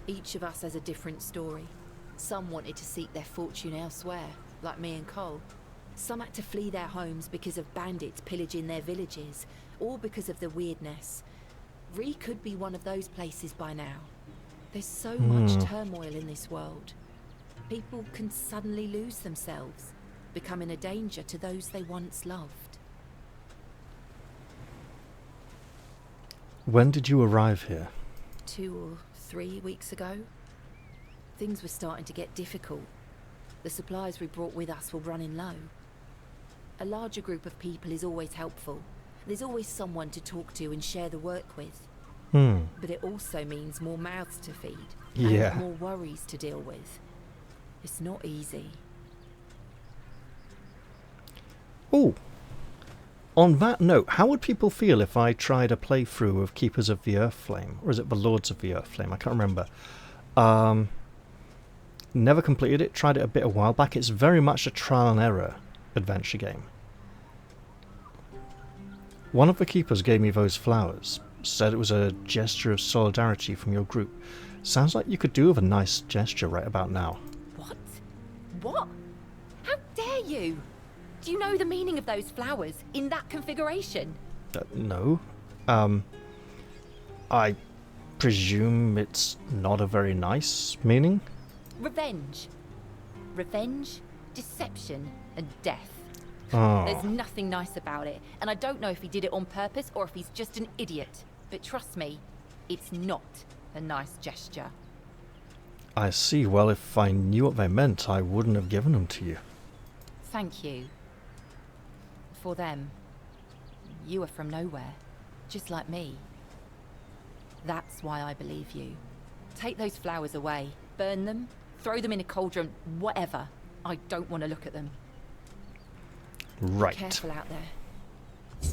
Each of us has a different story. Some wanted to seek their fortune elsewhere, like me and Col. Some had to flee their homes because of bandits pillaging their villages, or because of the wyrdness. Ree could be one of those places by now. There's so much turmoil in this world. People can suddenly lose themselves, becoming a danger to those they once loved. When did you arrive here? 2 or 3 weeks ago. Things were starting to get difficult. The supplies we brought with us were running low. A larger group of people is always helpful. There's always someone to talk to and share the work with. But it also means more mouths to feed. And more worries to deal with. It's not easy. Oh! On that note, how would people feel if I tried a playthrough of Keepers of the Earthflame? Or is it the Lords of the Earthflame? I can't remember. Never completed it, tried it a bit a while back. It's very much a trial and error adventure game. One of the keepers gave me those flowers. Said it was a gesture of solidarity from your group. Sounds like you could do with a nice gesture right about now. What? What? How dare you? Do you know the meaning of those flowers in that configuration? No. I presume it's not a very nice meaning? Revenge. Revenge, deception, and death. Oh. There's nothing nice about it, and I don't know if he did it on purpose or if he's just an idiot. But trust me, it's not a nice gesture. I see. Well, if I knew what they meant, I wouldn't have given them to you. Thank you. For them, you are from nowhere, just like me. That's why I believe you. Take those flowers away, Burn them, throw them in a cauldron, whatever. I don't want to look at them. Right. Be careful out there.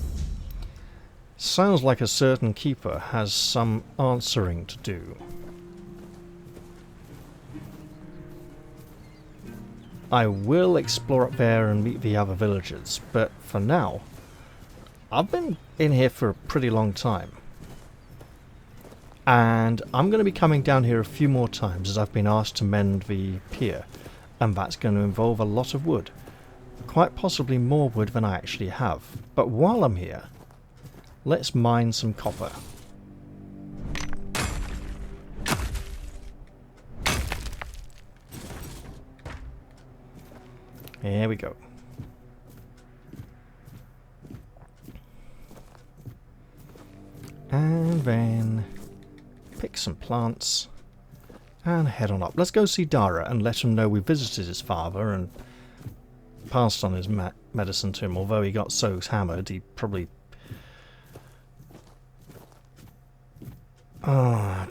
Sounds like a certain keeper has some answering to do. I will explore up there and meet the other villagers, but for now, I've been in here for a pretty long time. And I'm going to be coming down here a few more times as I've been asked to mend the pier, and that's going to involve a lot of wood. Quite possibly more wood than I actually have. But while I'm here, let's mine some copper. There we go. And then pick some plants and head on up. Let's go see Dara and let him know we visited his father and passed on his medicine to him. Although he got so hammered, he probably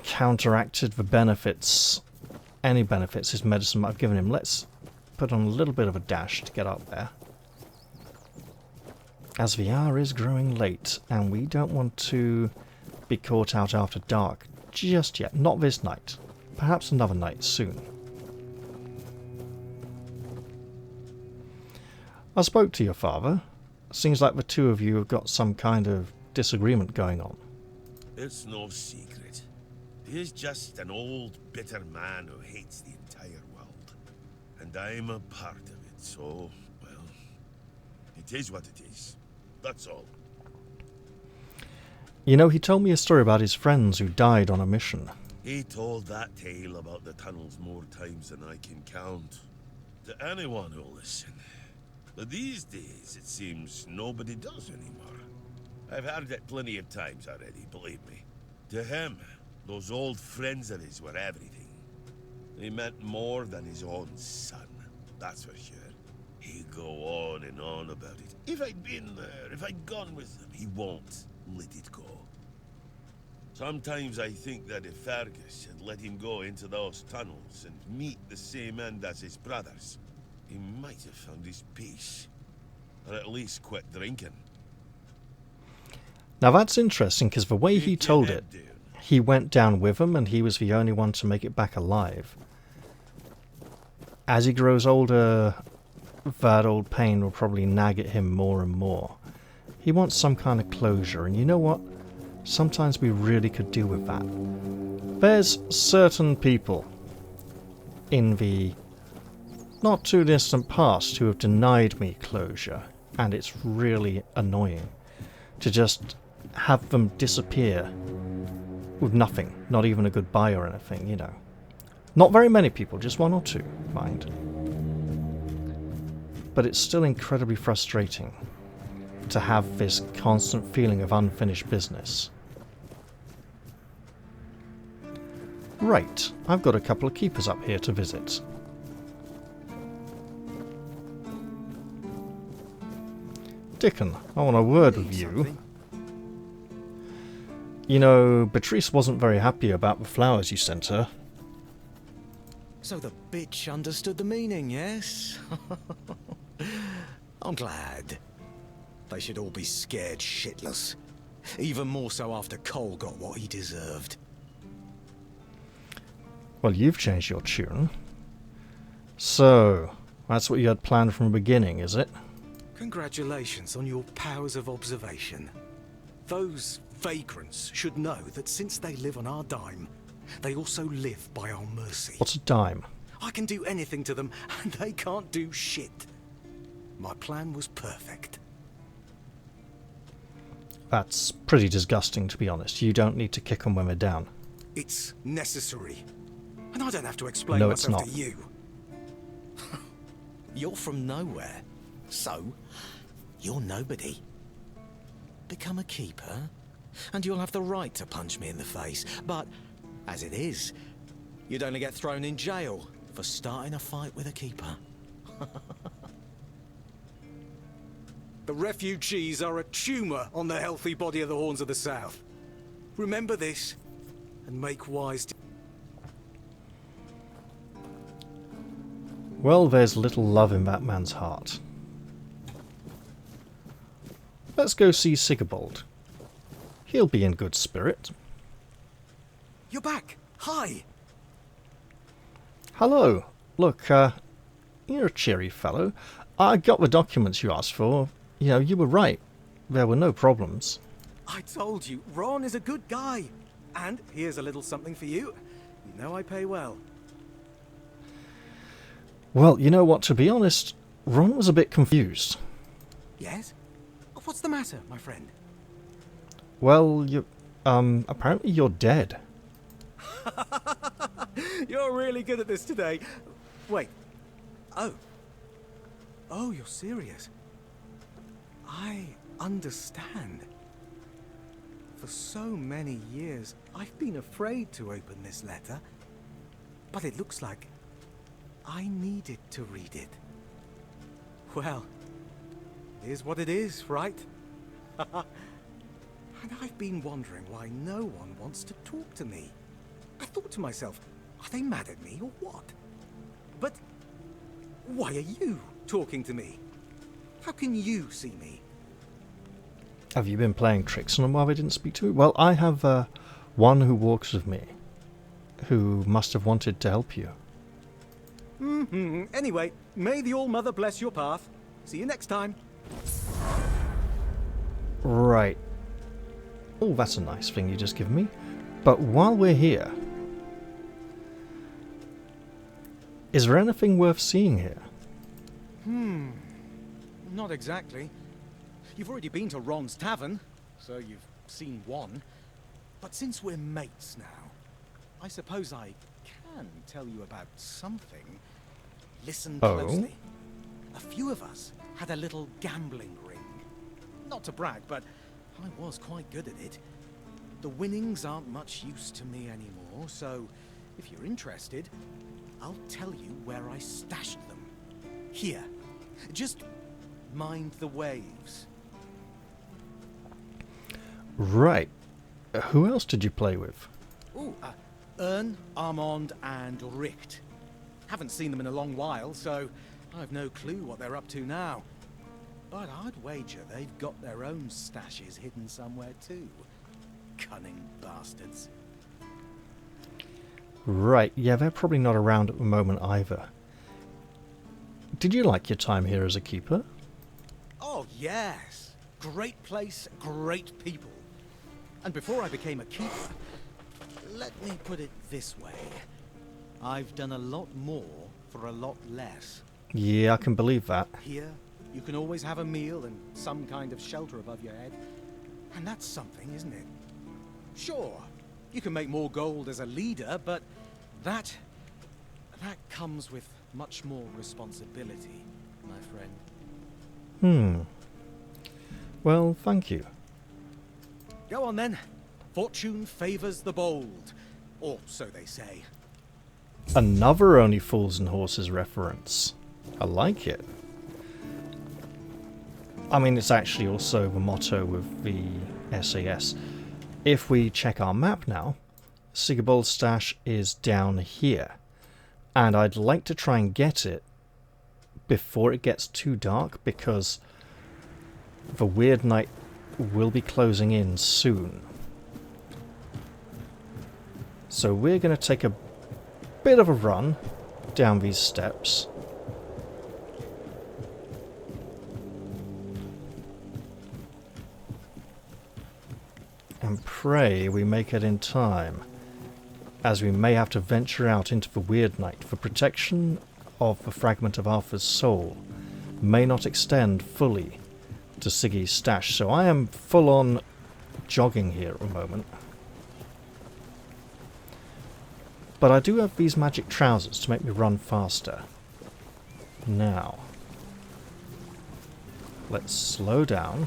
counteracted the benefits, any benefits his medicine might have given him. Let's put on a little bit of a dash to get up there, as the hour is growing late and we don't want to be caught out after dark just yet. Not this night. Perhaps another night soon. I spoke to your father. Seems like the two of you have got some kind of disagreement going on. It's no secret. He's just an old, bitter man who hates the entire world. And I'm a part of it, so, well, it is what it is. That's all. You know, he told me a story about his friends who died on a mission. He told that tale about the tunnels more times than I can count. To anyone who'll listen. But these days, it seems nobody does anymore. I've heard it plenty of times already, believe me. To him, those old friends of his were everything. They meant more than his own son, that's for sure. He'd go on and on about it. If I'd been there, if I'd gone with them, he won't let it go. Sometimes I think that if Fergus had let him go into those tunnels and meet the same end as his brothers, he might have found his peace. Or at least quit drinking. Now that's interesting, because the way he told it, he went down with them and he was the only one to make it back alive. As he grows older, that old pain will probably nag at him more and more. He wants some kind of closure, and you know what? Sometimes we really could do with that. There's certain people in the not too distant past who have denied me closure, and it's really annoying to just have them disappear with nothing, not even a goodbye or anything, you know. Not very many people, just one or two, mind. But it's still incredibly frustrating to have this constant feeling of unfinished business. Right, I've got a couple of keepers up here to visit. Dickon, I want a word with you. You know, Betrys wasn't very happy about the flowers you sent her. So the bitch understood the meaning, yes? I'm glad. They should all be scared shitless. Even more so after Col got what he deserved. Well, you've changed your tune. So, that's what you had planned from the beginning, is it? Congratulations on your powers of observation. Those vagrants should know that since they live on our dime, they also live by our mercy. What's a dime? I can do anything to them, and they can't do shit. My plan was perfect. That's pretty disgusting, to be honest. You don't need to kick them when they're down. It's necessary. And I don't have to explain no, myself it's not. to you. You're from nowhere. So, you're nobody. Become a keeper, and you'll have the right to punch me in the face. But, as it is, you'd only get thrown in jail for starting a fight with a keeper. The refugees are a tumour on the healthy body of the Horns of the South. Remember this, and make wise... Well, there's little love in that man's heart. Let's go see Sigurbold. He'll be in good spirit. You're back! Hi! Hello. Look, you're a cheery fellow. I got the documents you asked for. You know, you were right. There were no problems. I told you, Ron is a good guy. And here's a little something for you. You know I pay well. Well, you know what, to be honest, Ron was a bit confused. Yes? What's the matter, my friend? Well, apparently you're dead. You're really good at this today. Wait. Oh, you're serious. I understand. For so many years, I've been afraid to open this letter. But it looks like I needed to read it. Well, here's what it is, right? And I've been wondering why no one wants to talk to me. I thought to myself, are they mad at me or what? But why are you talking to me? How can you see me? Have you been playing tricks on them while they didn't speak to me? Well, I have one who walks with me, who must have wanted to help you. Anyway, may the All-Mother bless your path. See you next time. Right. Oh, that's a nice thing you just given me. But while we're here, is there anything worth seeing here? Not exactly. You've already been to Ron's Tavern, so you've seen one. But since we're mates now, I suppose I can tell you about something. Listen closely. A few of us had a little gambling ring. Not to brag, but I was quite good at it. The winnings aren't much use to me anymore, so if you're interested, I'll tell you where I stashed them. Here. Just mind the waves. Right. Who else did you play with? Ern, Armand, and Richt. Haven't seen them in a long while, so I've no clue what they're up to now. But I'd wager they've got their own stashes hidden somewhere too. Cunning bastards. Right, yeah, they're probably not around at the moment either. Did you like your time here as a keeper? Oh, yes. Great place, great people. And before I became a keeper, let me put it this way. I've done a lot more for a lot less. Yeah, I can believe that. Here, you can always have a meal and some kind of shelter above your head. And that's something, isn't it? Sure, you can make more gold as a leader, but that comes with much more responsibility, my friend. Well, thank you. Go on then. Fortune favors the bold. Or so they say. Another Only Fools and Horses reference. I like it. I mean, it's actually also the motto with the SAS. If we check our map now, Sigurbold's stash is down here. And I'd like to try and get it before it gets too dark, because the Weird Night will be closing in soon. So we're going to take a bit of a run down these steps. And pray we make it in time, as we may have to venture out into the Weird Night. For protection of the fragment of Arthur's soul may not extend fully to Siggy's stash, so I am full on jogging here at the moment. But I do have these magic trousers to make me run faster. Now, let's slow down.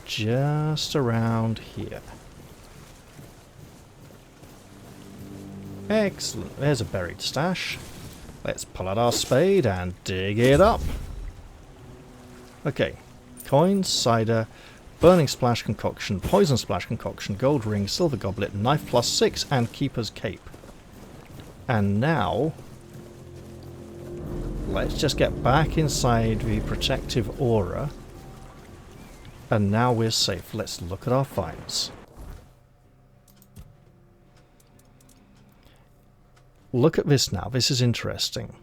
Just around here. Excellent, there's a buried stash. Let's pull out our spade and dig it up. Okay, coins, cider, burning splash concoction, poison splash concoction, gold ring, silver goblet, knife +6, and keeper's cape. And now, let's just get back inside the protective aura. And now we're safe. Let's look at our finds. Look at this now. This is interesting.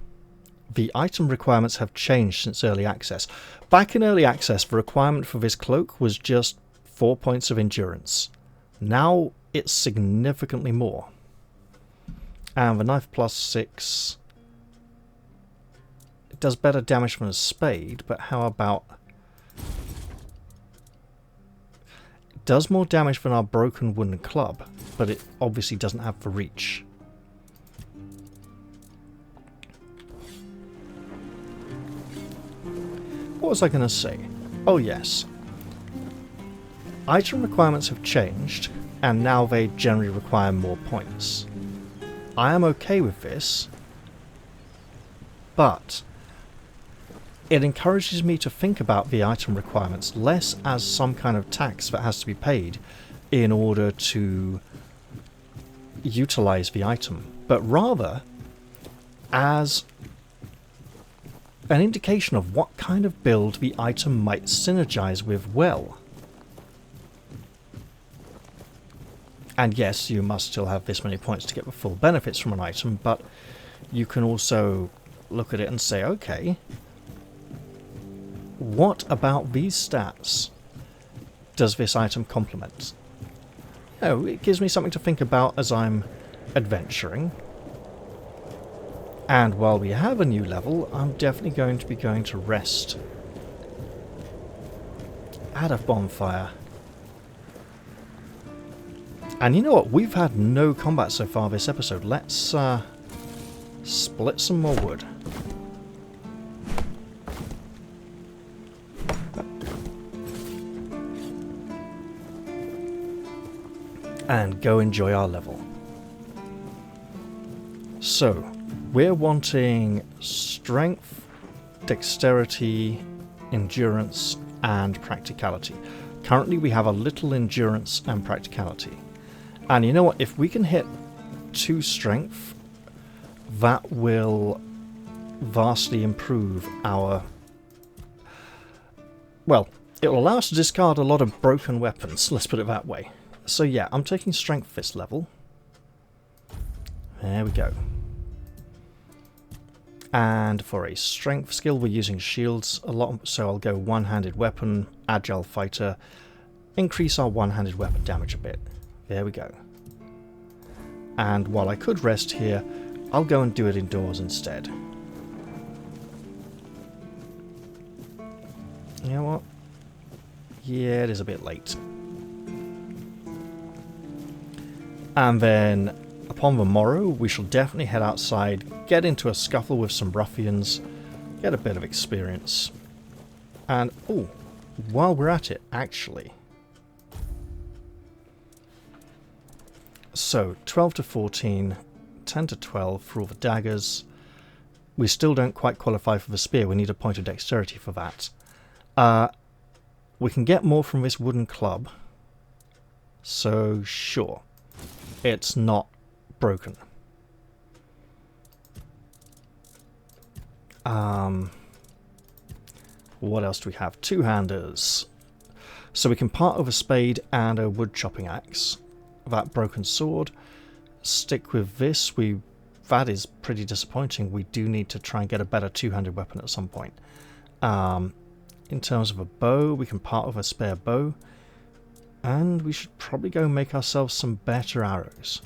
The item requirements have changed since early access. Back in early access, the requirement for this cloak was just 4 points of endurance. Now it's significantly more. And the knife plus 6... it does better damage than a spade, but how about... it does more damage than our broken wooden club, but it obviously doesn't have the reach. What was I going to say? Oh yes. Item requirements have changed, and now they generally require more points. I am okay with this, but it encourages me to think about the item requirements less as some kind of tax that has to be paid in order to utilize the item, but rather as an indication of what kind of build the item might synergize with well. And yes, you must still have this many points to get the full benefits from an item, but you can also look at it and say, okay, what about these stats does this item complement? Oh, it gives me something to think about as I'm adventuring. And while we have a new level, I'm definitely going to be going to rest at a bonfire. And you know what? We've had no combat so far this episode. Let's split some more wood. And go enjoy our level. So, we're wanting strength, dexterity, endurance, and practicality. Currently we have a little endurance and practicality. And you know what? If we can hit 2 strength, that will vastly improve our... well, it will allow us to discard a lot of broken weapons, let's put it that way. So yeah, I'm taking strength this level. There we go. And for a strength skill, we're using shields a lot, so I'll go one-handed weapon, agile fighter, increase our one-handed weapon damage a bit. There we go. And while I could rest here, I'll go and do it indoors instead. You know what? Yeah, it is a bit late. And then, upon the morrow, we shall definitely head outside, get into a scuffle with some ruffians, get a bit of experience. And, oh, while we're at it, actually. So, 12 to 14, 10 to 12 for all the daggers. We still don't quite qualify for the spear, we need a point of dexterity for that. We can get more from this wooden club. So, sure. It's not broken. What else do we have? 2-handers. So we can part of a spade and a wood chopping axe. That broken sword. Stick with this. That is pretty disappointing. We do need to try and get a better 2-handed weapon at some point. In terms of a bow, we can part with a spare bow. And we should probably go make ourselves some better arrows.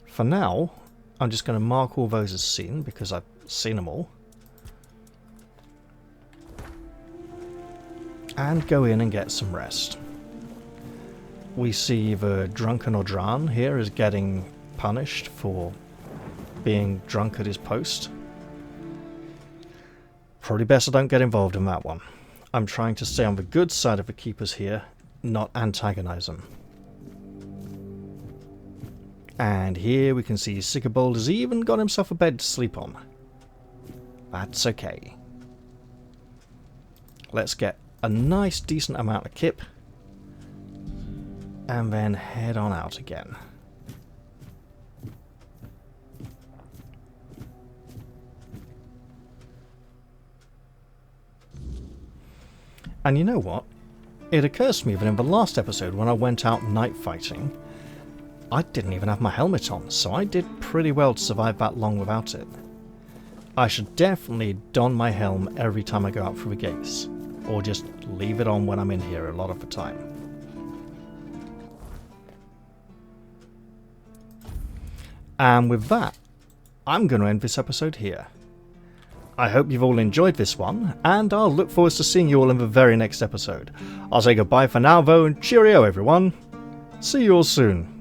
For now, I'm just going to mark all those as seen, because I've seen them all. And go in and get some rest. We see the drunken Odran here is getting punished for being drunk at his post. Probably best I don't get involved in that one. I'm trying to stay on the good side of the keepers here, not antagonize them. And here we can see Sigurbold has even got himself a bed to sleep on. That's okay. Let's get a nice decent amount of kip and then head on out again. And you know what? It occurs to me that in the last episode when I went out night fighting, I didn't even have my helmet on, so I did pretty well to survive that long without it. I should definitely don my helm every time I go out through the gates, or just leave it on when I'm in here a lot of the time. And with that, I'm going to end this episode here. I hope you've all enjoyed this one, and I'll look forward to seeing you all in the very next episode. I'll say goodbye for now though, and cheerio everyone. See you all soon.